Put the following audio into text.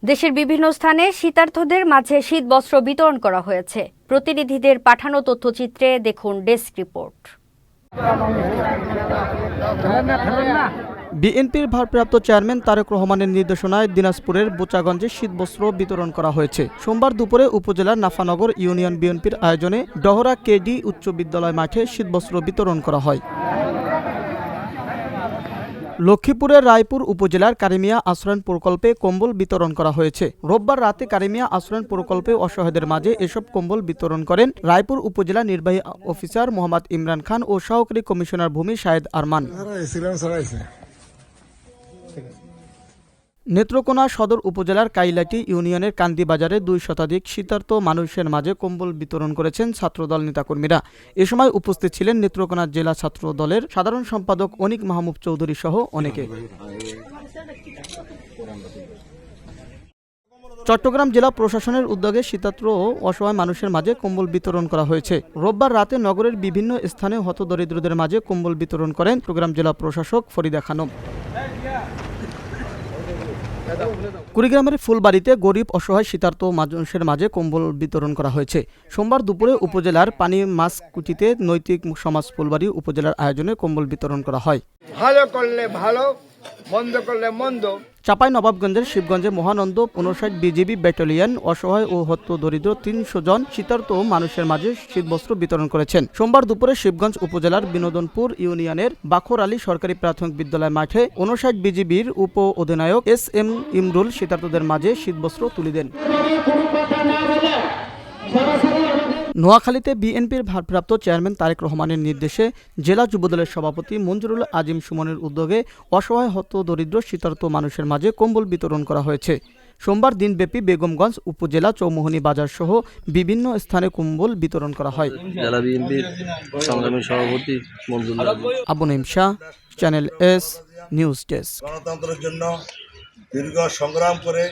দেশের বিভিন্ন স্থানে শীতার্তদের মাঝে শীতবস্ত্র বিতরণ করা হয়েছে। প্রতিনিধিদের পাঠানো তথ্যচিত্রে দেখুন ডেস্ক রিপোর্ট। বিএনপির ভারপ্রাপ্ত চেয়ারম্যান তারেক রহমানের নির্দেশনায় দিনাজপুরের বোচাগঞ্জে শীতবস্ত্র বিতরণ করা হয়েছে। সোমবার দুপুরে উপজেলার নাফানগর ইউনিয়ন বিএনপির আয়োজনে ডহরা কেডি উচ্চ বিদ্যালয় মাঠে শীতবস্ত্র বিতরণ করা হয়। লক্ষ্মীপুরের রায়পুর উপজেলার কারিমিয়া আশ্রয়ণ প্রকল্পে কম্বল বিতরণ করা হয়েছে। রোববার রাতে কারিমিয়া আশ্রয়ণ প্রকল্পে অসহায়দের মাঝে এসব কম্বল বিতরণ করেন রায়পুর উপজেলা নির্বাহী অফিসার মোহাম্মদ ইমরান খান ও সহকারী কমিশনার ভূমি শাহেদ আরমান। নেত্রকোনা সদর উপজেলার কাইলাটি ইউনিয়নের কান্দি বাজারে 2 শতাধিক শীতার্ত মানুষের মাঝে কম্বল বিতরণ করেছেন ছাত্রদল নেতাকর্মীরা। এ সময় উপস্থিত ছিলেন নেত্রকোনা জেলা ছাত্র দলের সাধারণ সম্পাদক অনিক মাহমুদ চৌধুরী সহ অনেকে। চট্টগ্রাম জেলা প্রশাসনের উদ্যোগে শীতার্ত ও অসহায় মানুষের মাঝে কম্বল বিতরণ করা হয়েছে। রোববার রাতে নগরের বিভিন্ন স্থানে হতদরিদ্রদের মাঝে কম্বল বিতরণ করেন চট্টগ্রাম জেলা প্রশাসক ফরিদা খানম। কুড়িগ্রামের ফুলবাড়িতে গরিব অসহায় শীতার্ত মানুষের মাঝে কম্বল বিতরণ করা হয়েছে। সোমবার দুপুরে উপজেলার পানি মাছকুটিতে নৈতিক সমাজ ফুলবাড়ি উপজেলার আয়োজনে কম্বল বিতরণ করা হয়। ভালো করলে ভালো, মন্দ করলে মন্দ। চাঁপাইনবাবগঞ্জের শিবগঞ্জে মহানন্দ 59 বিজিবি ব্যাটালিয়ন অসহায় ও হতদরিদ্র 300 জন শীতার্ত মানুষের মাঝে শীতবস্ত্র বিতরণ করেছেন। সোমবার দুপুরে শিবগঞ্জ উপজেলার বিনোদনপুর ইউনিয়নের বাখর আলী সরকারি প্রাথমিক বিদ্যালয় মাঠে 59 বিজিবির উপ অধিনায়ক SM ইমরুল শীতার্তদের মাঝে শীতবস্ত্র তুলে দেন। নোয়াখালীতে বিএনপির ভারপ্রাপ্ত চেয়ারম্যান তারেক রহমানের নির্দেশে জেলা যুবদলের সভাপতি মঞ্জুরুল আজিম সুমনের উদ্যোগে অসহায় হতদরিদ্র শীতার্ত মানুষের মাঝে কম্বল বিতরণ করা হয়েছে। সোমবার দিনব্যাপী বেগমগঞ্জ উপজেলা চৌমোহনী বাজার সহ বিভিন্ন স্থানে কম্বল বিতরণ করা হয়। জেলা বিএনপির সংগ্রামী সভাপতি Manjurul Abu Naeem Shah, channel S news desk. গণতন্ত্রের জন্য দীর্ঘ সংগ্রাম করে